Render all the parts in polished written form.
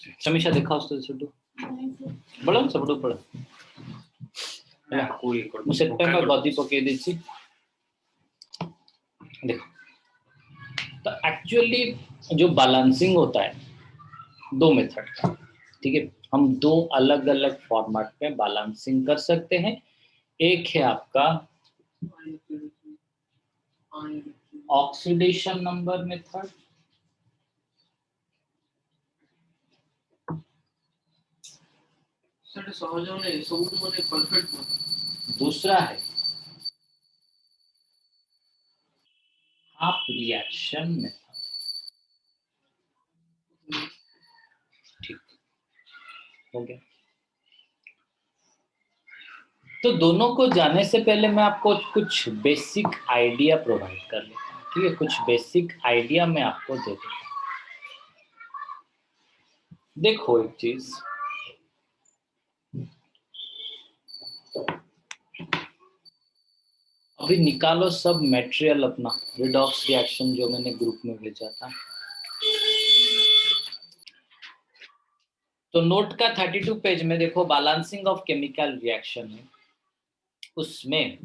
समीक्षा देखा उसको बड़ा सबटू पड़ा मुझे मैं गदी पके देछि देखो। तो एक्चुअली जो बैलेंसिंग होता है दो मेथड का, ठीक है। हम दो अलग अलग फॉर्मेट में बैलेंसिंग कर सकते हैं। एक है आपका ऑक्सीडेशन नंबर मेथड, दूसरा है हाफ रिएक्शन मेथड। ठीक हो गया। तो दोनों को जानने से पहले मैं आपको कुछ बेसिक आइडिया प्रोवाइड कर लेता हूँ, ठीक है। कुछ बेसिक आइडिया मैं आपको दे देता हूँ। देखो एक चीज, अभी निकालो सब मटेरियल अपना रिडॉक्स रिएक्शन जो मैंने ग्रुप में भेजा था। तो नोट का 32 पेज में देखो बैलेंसिंग ऑफ केमिकल रिएक्शन है, उसमें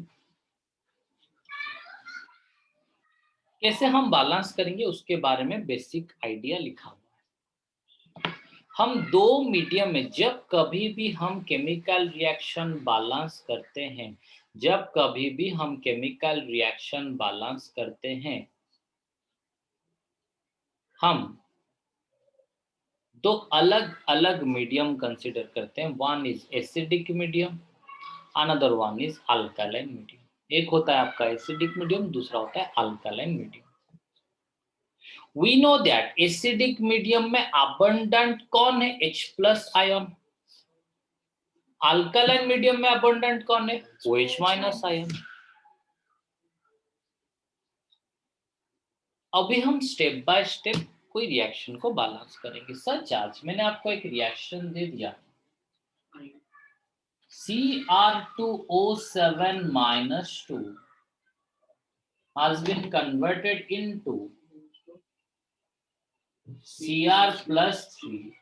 कैसे हम बैलेंस करेंगे उसके बारे में बेसिक आइडिया लिखा हुआ है। हम दो मीडियम में जब कभी भी हम केमिकल रिएक्शन बैलेंस करते हैं, जब कभी भी हम केमिकल रिएक्शन बैलेंस करते हैं, हम दो अलग अलग मीडियम कंसीडर करते हैं। One is acidic medium, another one is alkaline medium. एक होता है आपका एसिडिक मीडियम, दूसरा होता है alkaline medium. We know that acidic medium में अबंडेंट कौन है? H+ ion. अल्कालाइन मीडियम में अबंडेंट कौन है? OH- ion. अभी हम स्टेप बाय स्टेप कोई रिएक्शन को बैलेंस करेंगे। सच आज मैंने आपको एक रिएक्शन दे दिया, Cr2O7 - 2 has been converted into Cr+3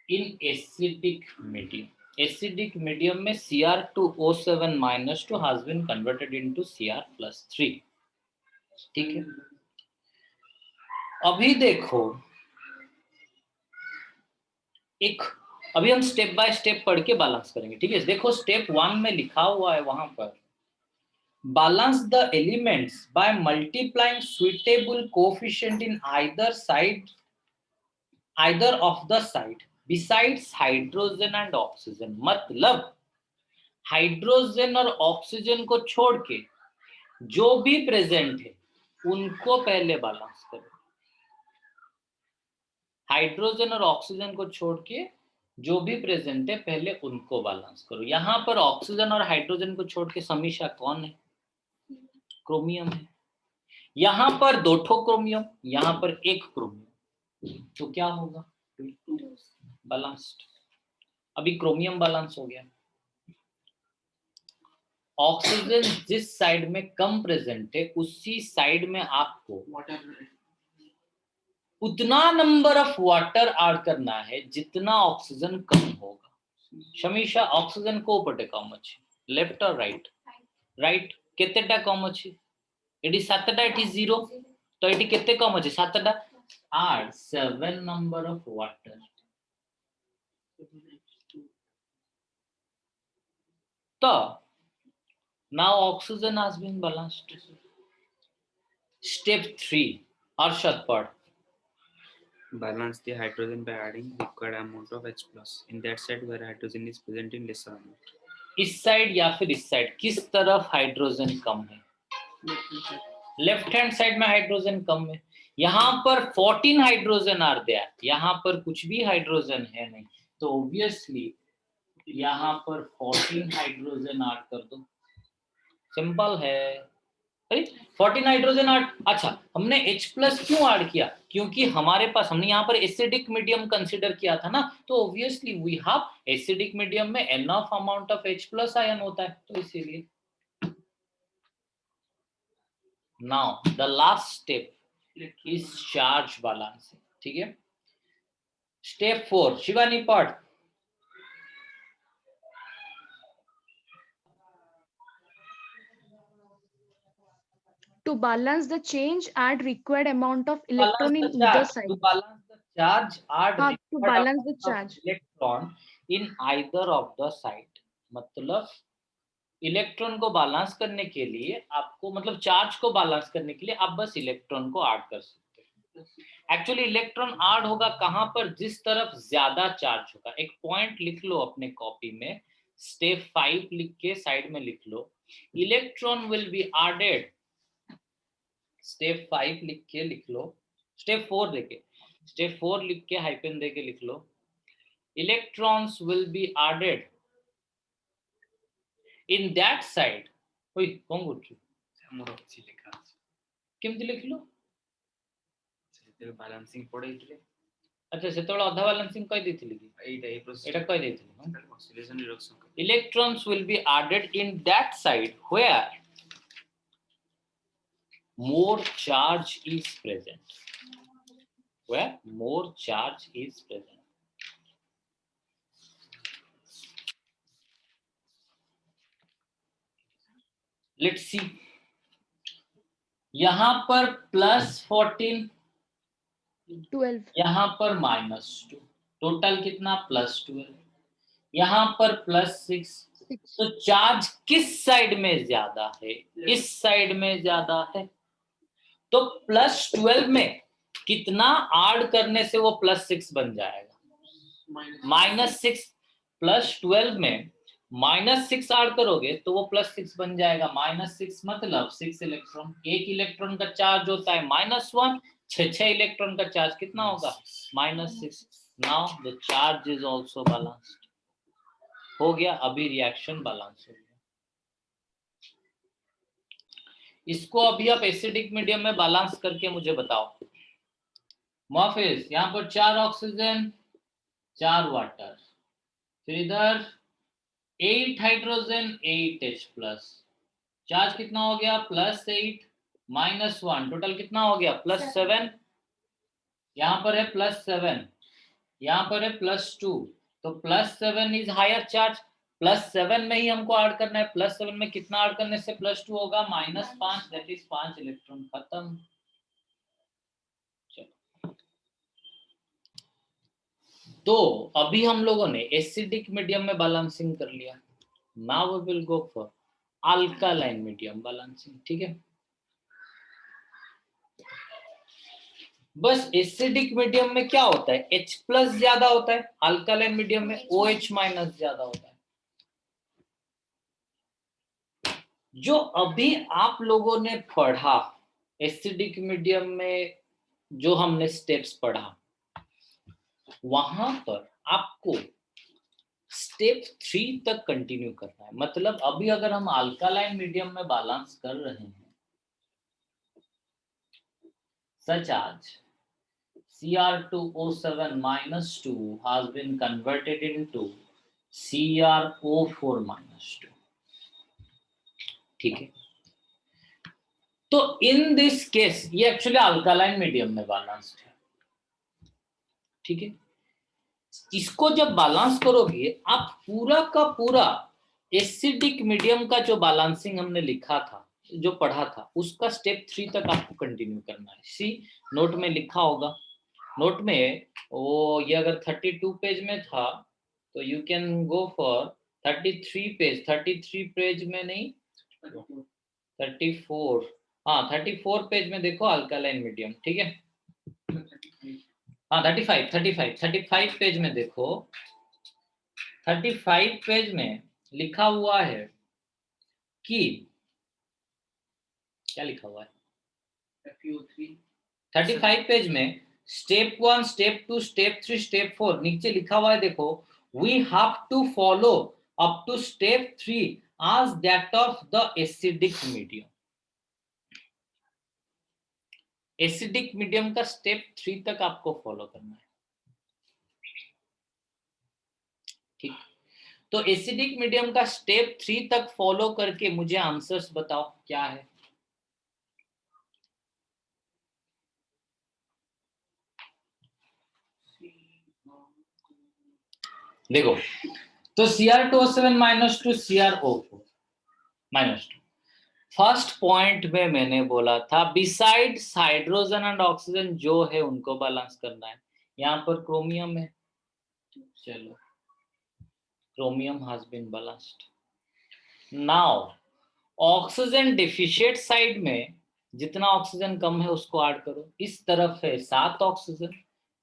in acidic medium. Acidic medium में Cr2O7 - 2 has been converted into Cr+3, ठीक है। अभी देखो एक, अभी हम स्टेप बाय स्टेप पढ़ के बैलेंस करेंगे, ठीक है। देखो स्टेप 1 में लिखा हुआ है वहां पर, balance the elements by multiplying suitable coefficient in either of the side besides hydrogen and oxygen। मतलब हाइड्रोजन और ऑक्सीजन को छोड़ के जो भी प्रेजेंट है उनको पहले बैलेंस करो। हाइड्रोजन और ऑक्सीजन को छोड़ के जो भी प्रेजेंट है पहले उनको बैलेंस करो। यहां पर ऑक्सीजन और हाइड्रोजन को छोड़ के समीक्षा कौन है? क्रोमियम है। यहां पर 2 ठो क्रोमियम, यहां पर 1 क्रोमियम, तो क्या होगा? बैलेंस्ड। अभी क्रोमियम बैलेंस हो गया। ऑक्सीजन जिस साइड में कम प्रेजेंट है उसी साइड में आपको उतना नंबर ऑफ वाटर ऐड करना है जितना ऑक्सीजन कम होगा। शमीशा ऑक्सीजन को ऊपर कम अच्छी, लेफ्ट और राइट? राइट। केतेटा कम अच्छी? एटी 7टा, एटी 0, तो एटी केते कम अच्छी? 7टा। आर 7 नंबर ऑफ वाटर। तो now oxygen has been balanced. Step 3, Arshad pad. Balance the hydrogen by adding required amount of H+. In that side where hydrogen is present in lesser amount. इस side या फिर इस side किस तरफ hydrogen कम है? Left hand side में hydrogen कम है। यहाँ पर 14 हाइड्रोजन आर देयर, यहाँ पर कुछ भी हाइड्रोजन है नहीं, तो ऑब्वियसली यहाँ पर 14 हाइड्रोजन ऐड कर दो। सिंपल है। 14 हाइड्रोजन ऐड। अच्छा, हमने H+ क्यों ऐड किया? क्योंकि हमारे पास, हमने यहाँ पर एसिडिक मीडियम कंसीडर किया था ना, तो obviously we have acidic medium में enough amount of H+ ion होता है, तो इसीलिए। Now the last step is charge balancing, ठीक है। स्टेप 4 शिवानी पढ़. To balance the change, add required amount of balance electron the in either charge. side. To balance the charge, add हाँ, to required balance the amount of charge. electron in either of the side. मतलब electron को balance करने के लिए आपको, मतलब charge को balance करने के लिए आप बस इलेक्ट्रॉन को ऐड कर सकते हैं. एक्चुअली इलेक्ट्रॉन ऐड होगा कहां पर, जिस तरफ ज्यादा चार्ज होगा. एक पॉइंट लिख लो अपने कॉपी में, स्टेप 5 लिख के साइड में लिख लो, electron will be added. Step 5 लिख के लिख लो, स्टेप 4 देके, स्टेप 4 लिख के हाइपन देके लिख लो, electrons will be added in that side. ওই কোন করছো ଆମର ଅଛି ଲେଖା ଅଛି କେମିତି ଲେଖିଲ? ସେତେବେଳେ ବାଲାନ୍ସିଂ ପଢେଇଥିଲେ. ଆଚ୍ଛା ସେତେବେଳେ ଅଧା ବାଲାନ୍ସିଂ କହି ଦେଇଥିଲି କି? ଏଇଟା ଏଇ ପ୍ରୋସେସ ଏଟା କହି ଦେଇଥିଲି. Oxidation reduction. Electrons will be added in that side where more charge is present. Where more charge is present. Let's see. यहां पर +14, 12. यहां पर -2, टोटल कितना +12. यहां पर +6. 6. तो चार्ज किस साइड में ज्यादा है? इस साइड में ज्यादा है. तो +12 में कितना ऐड करने से वो +6 बन जाएगा? -6. +12 में -6 ऐड करोगे तो वो +6 बन जाएगा. -6 मतलब 6 इलेक्ट्रॉन. एक इलेक्ट्रॉन का चार्ज होता है -1, 6 इलेक्ट्रॉन का चार्ज कितना होगा? -6. Now the charge is also balanced. हो गया, अभी रिएक्शन बैलेंस हो गया. इसको अभी आप एसिडिक मीडियम में बैलेंस करके मुझे बताओ. मोफिस, यहाँ पर 4 ऑक्सीजन 4 वाटर, फिर इधर 8 हाइड्रोजन 8H+. चार्ज कितना हो गया? +8 -1, टोटल कितना हो गया? +7. यहाँ पर है +7, यहाँ पर है +2, तो +7 इज हायर चार्ज. +7 में ही हमको ऐड करना है. +7 में कितना ऐड करने से +2 होगा? -5, दैट इज 5 इलेक्ट्रॉन खत्म. चलो, तो अभी हम लोगों ने एसिडिक मीडियम में बैलेंसिंग कर लिया. Now we will go for alkaline medium balancing. ठीक है, बस एसिडिक मीडियम में क्या होता है? H+ ज्यादा होता है, अल्कालाइन मीडियम में OH- ज्यादा होता है. जो अभी आप लोगों ने पढ़ा एसिडिक मीडियम में, जो हमने स्टेप्स पढ़ा, वहां पर आपको स्टेप 3 तक कंटिन्यू करना है. मतलब अभी अगर हम अल्कालाइन मीडियम में बैलेंस कर रहे हैं, सच आज Cr2O7-2 has been converted into CrO4-2. ठीक है, तो इन दिस केस ये एक्चुअली अल्कालाइन मीडियम में बैलेंस्ड है. ठीक है, इसको जब बैलेंस करोगे आप पूरा का पूरा एसिडिक मीडियम का जो बैलेंसिंग हमने लिखा था, जो पढ़ा था, उसका स्टेप 3 तक आपको कंटिन्यू करना है. सी नोट में लिखा होगा, नोट में वो ये अगर 32 पेज में था तो you can go for 33 page. 33 page में नहीं, 34, हाँ 34 पेज में देखो अल्कालाइन मीडियम. ठीक है, हाँ 35 पेज में देखो. 35 पेज में लिखा हुआ है कि क्या लिखा हुआ है? 35 पेज में स्टेप 1, स्टेप 2, स्टेप 3, स्टेप 4 नीचे लिखा हुआ है. देखो, we have to follow up to step 3 as that of the acidic medium. Acidic medium का स्टेप 3 तक आपको फॉलो करना है. ठीक, तो एसिडिक मीडियम का स्टेप 3 तक फॉलो करके मुझे आंसर्स बताओ क्या है. देखो तो Cr2O7 -2 CrO4 -2 फर्स्ट पॉइंट में मैंने बोला था बिसाइड्स हाइड्रोजन एंड ऑक्सीजन जो है उनको बैलेंस करना है। यहाँ पर क्रोमियम है, चलो chromium has been balanced. Now oxygen deficient side में जितना ऑक्सीजन कम है उसको ऐड करो। इस तरफ है 7 ऑक्सीजन,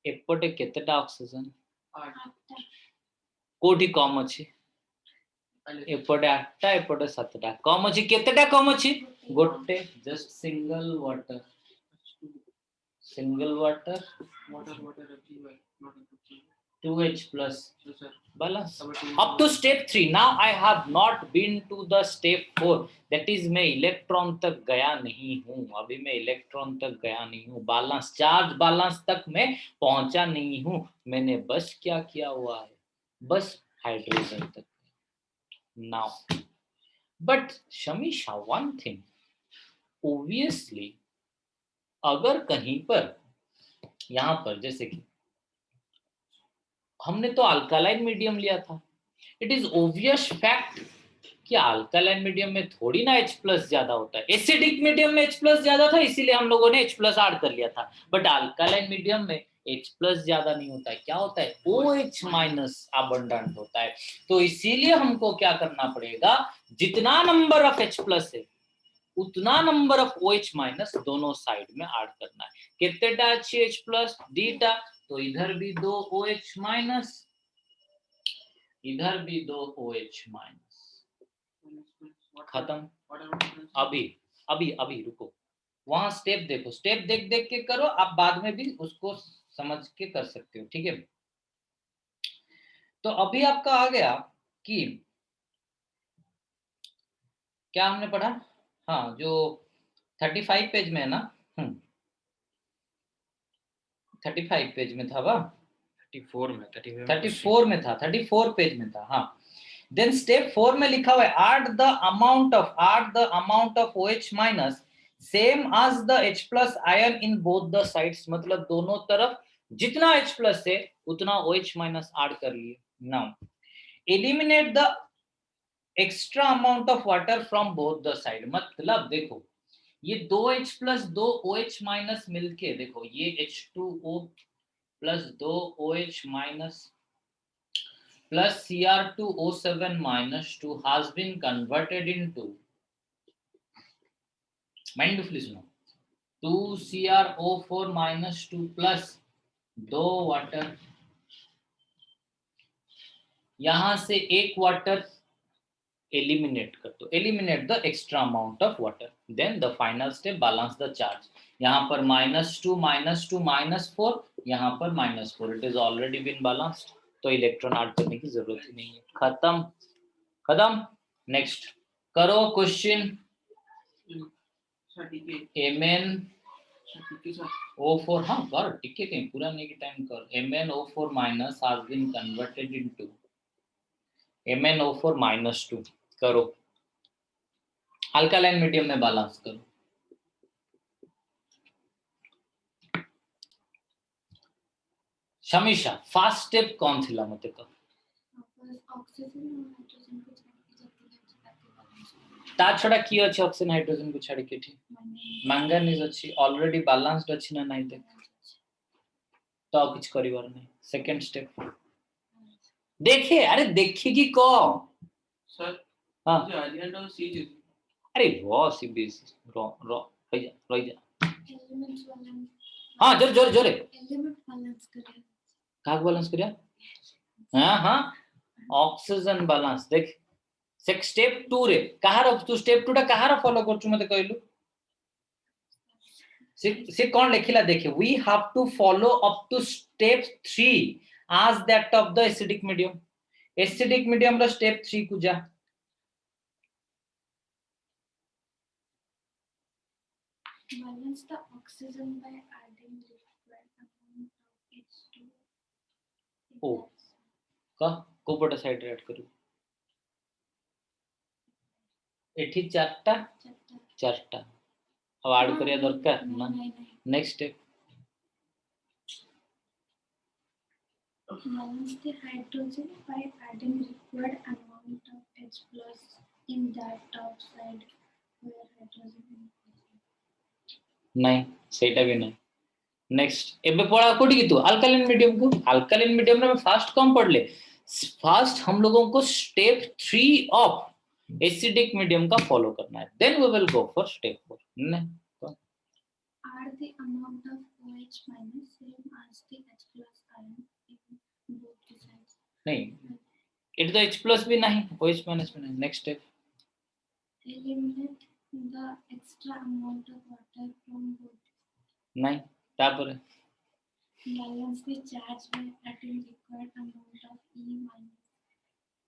एपटे केतेटा ऑक्सीजन? 8 कोठी कम अछि? एपटे 8टा एपटे 7टा कम अछि। केतेटा कम अछि? गोटे just single water $2H plus balance. Up to step 3. Now I have not been to the step 4. That is मैं इलेक्ट्रॉन तक गया नहीं हूँ। अभी मैं इलेक्ट्रॉन तक गया नहीं हूँ। बैलेंस चार्ज बैलेंस तक मैं पहुंचा नहीं हूँ। मैंने बस क्या किया हुआ है? बस हाइड्रोजन तक। Now, but शमीशा, one thing. Obviously, अगर कहीं पर यहाँ पर जैसे कि हमने तो अल्कालाइन मीडियम लिया था, इट इज ओब्वियस फैक्ट कि अल्कालाइन मीडियम में थोड़ी ना H+ ज्यादा होता है। एसिडिक मीडियम में H+ ज्यादा था, इसीलिए हम लोगों ने H+ ऐड कर लिया था। बट अल्कालाइन मीडियम में H+ ज्यादा नहीं होता है। क्या होता है? OH- अबंडेंट होता है। तो इसीलिए हमको क्या करना पड़ेगा, जितना नंबर ऑफ H+ है उतना नंबर ऑफ OH- दोनों साइड में ऐड करना है। कितने अच्छी H+? डीटा। तो इधर भी 2 OH-, इधर भी 2 OH-। खत्म। अभी अभी अभी रुको, वहां स्टेप देखो, स्टेप देख देख के करो। आप बाद में भी उसको समझ के कर सकते हो, ठीक है। तो अभी आपका आ गया कि क्या हमने पढ़ा, हाँ जो 35 पेज में है ना, 35 पेज में था वह, 34 में 34 पेज में था, हाँ। देन स्टेप 4 में लिखा हुआ है add the amount of OH- same as the H+ ion in both the sides. मतलब दोनों तरफ जितना H+ है उतना OH- ऐड कर लिए। Now eliminate the extra amount of water from both the side. मतलब देखो ये 2H+ 2 OH- मिलके देखो ये H2O plus 2 OH- plus Cr2O7 -2 has been converted into, mindfully सुनो, 2 CrO4 -2 plus 2 वाटर, यहां से एक वाटर एलिमिनेट कर दो, eliminate the extra amount of water. Then the final step balance the charge. यहाँ पर -2 -2 -4, यहाँ पर -4, it is already been balanced, तो इलेक्ट्रॉन ऐड करने की जरूरत ही नहीं है। खत्म खत्म। नेक्स्ट करो क्वेश्चन। MnO4, हाँ कर, टिके कहीं पूरा नहीं की टाइम कर। MnO4- has been converted into MnO4 -2 करो। अल्कालाइन मीडियम में बैलेंस करो। शमीशा फास्ट स्टेप कौन थिला मते कह? ता छड़ा की अछि ऑक्सीजन हाइड्रोजन को छाड़ी के ठीक मैंगनीज अछि, ऑलरेडी बैलेंस्ड अछि ना नहीं देख तो कुछ करिवार नहीं। सेकंड स्टेप देखिए, अरे देखिए को सर, हाँ आर्यन और सी जी, अरे रॉ सी बेस रॉ रॉ रह जा हाँ जोर जोर जोरे एलिमेंट बैलेंस करिया, का बैलेंस करिया, हाँ हाँ ऑक्सीजन बैलेंस देख। स्टेप 2 रे कहार तू स्टेप 2 टा कहार फॉलो करछु मते कहलु, से कौन लिखिला देखिए, we have to follow up to step 3 as that of the acidic medium। Acidic medium रो स्टेप 3 को जा। balance the oxygen by adding liquid amount of H2 in O that का कोपटा साइड ऐड करू एठी चारटा chapter। अब add करिया दरकार ना। नहीं next step balance the hydrogen by adding required amount of H plus in that top side where hydrogen is present. नहीं सेटा भी नहीं नेक्स्ट एबे पढ़ा कोडी की तू अल्कालाइन मीडियम को अल्कालाइन मीडियम में फास्ट कम पढ़ ले फास्ट हम लोगों को स्टेप 3 ऑफ एसिडिक मीडियम का फॉलो करना है then we will go for step 4 नहीं Are the amount of OH minus same as the H plus ion in both the sides? नहीं इट तो H प्लस भी नहीं OH माइनस भी नहीं next step Eliminate the extra amount of water from both. नहीं तापर Balance the charge by adding required amount of E minus.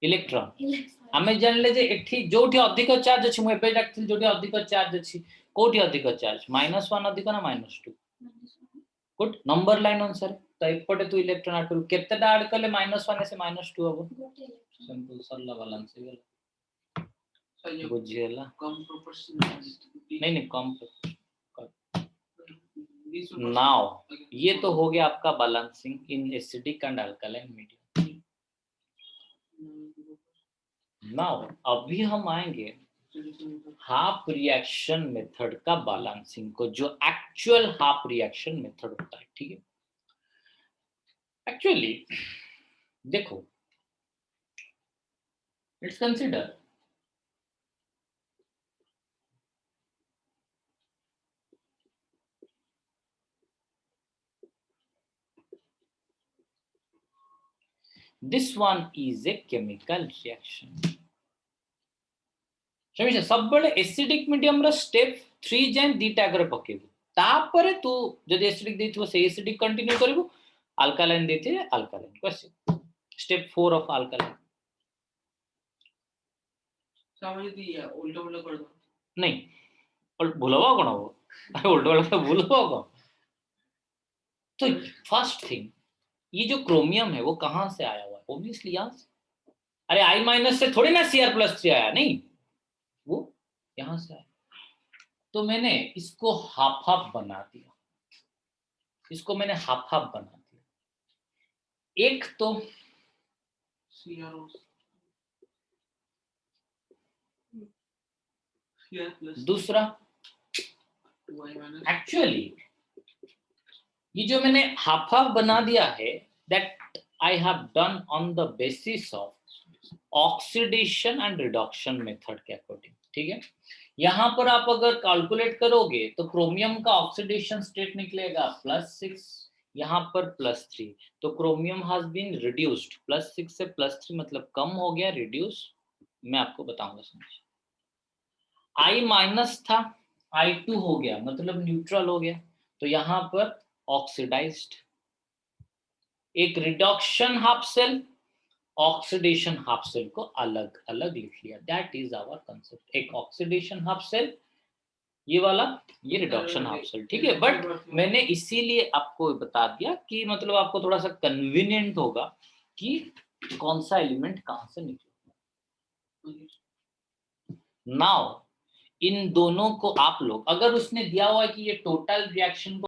Electron Electron. आमे जानले जे एठी जोठी अधिक चार्ज अछि मु एबे डाक्थिल जोठी अधिक चार्ज अछि कोठी अधिक चार्ज -1 अधिक ना -2 Minus one. Good number line अनुसार तो एपटे तू इलेक्ट्रॉन ऐड कर केतेटा ऐड करले -1 से -2 हबो Good electron. सिंपल सरला बैलेंस हो गेल So बुझिएला come proportionality. नहीं कम These two नाउ proportion- ये तो हो गया आपका balancing in acidic and alkaline medium now अभी हम आएंगे हाफ रिएक्शन मेथड का बैलेंसिंग को जो एक्चुअल हाफ रिएक्शन मेथड होता है ठीक है एक्चुअली देखो let's consider this one is a chemical reaction समझे सब बड़े एसिडिक मीडियम रो स्टेप 3 जाय दीटा करे पकेबो तापरे तू जदि एसिडिक देथिबो से एसिडिक कंटिन्यू करबो अल्कालाइन देथिबे alkaline question step 4 of alkaline समझ दिया उल्टा उल्टा कर दो नहीं और भूलवा कोन हो अरे उल्टा उल्टा भूलवा को तो फर्स्ट थिंग ये जो क्रोमियम है वो कहां से आया हुआ है ऑब्वियसली यहां से अरे I- से थोड़ी ना Cr+3 आया नहीं वो यहां से आया तो मैंने इसको हाफ हाफ बना दिया इसको मैंने हाफ हाफ बना दिया एक तो CR plus दूसरा Y minus एक्चुअली ये जो मैंने हाफ हाफ बना दिया है that I have done on the basis of oxidation and reduction method के अकॉर्डिंग ठीक है यहां पर आप अगर कैलकुलेट करोगे तो क्रोमियम का ऑक्सीडेशन स्टेट निकलेगा +6 यहां पर +3 तो क्रोमियम हैज बीन रिड्यूस्ड +6 से +3 मतलब कम हो गया रिड्यूस मैं आपको बताऊंगा समझिए I- था I2 हो गया मतलब न्यूट्रल हो गया तो यहां पर ऑक्सीडाइज्ड एक reduction half cell oxidation half cell को अलग अलग लिख लिया दैट इज आवर कांसेप्ट एक ऑक्सीडेशन हाफ सेल ये वाला ये रिडक्शन हाफ सेल ठीक है बट मैंने इसीलिए आपको बता दिया कि मतलब आपको थोड़ा सा कन्वीनियंट होगा कि कौन सा एलिमेंट कहां से निकला नाउ इन दोनों को आप लोग अगर उसने दिया हुआ है कि ये टोटल रिएक्शन को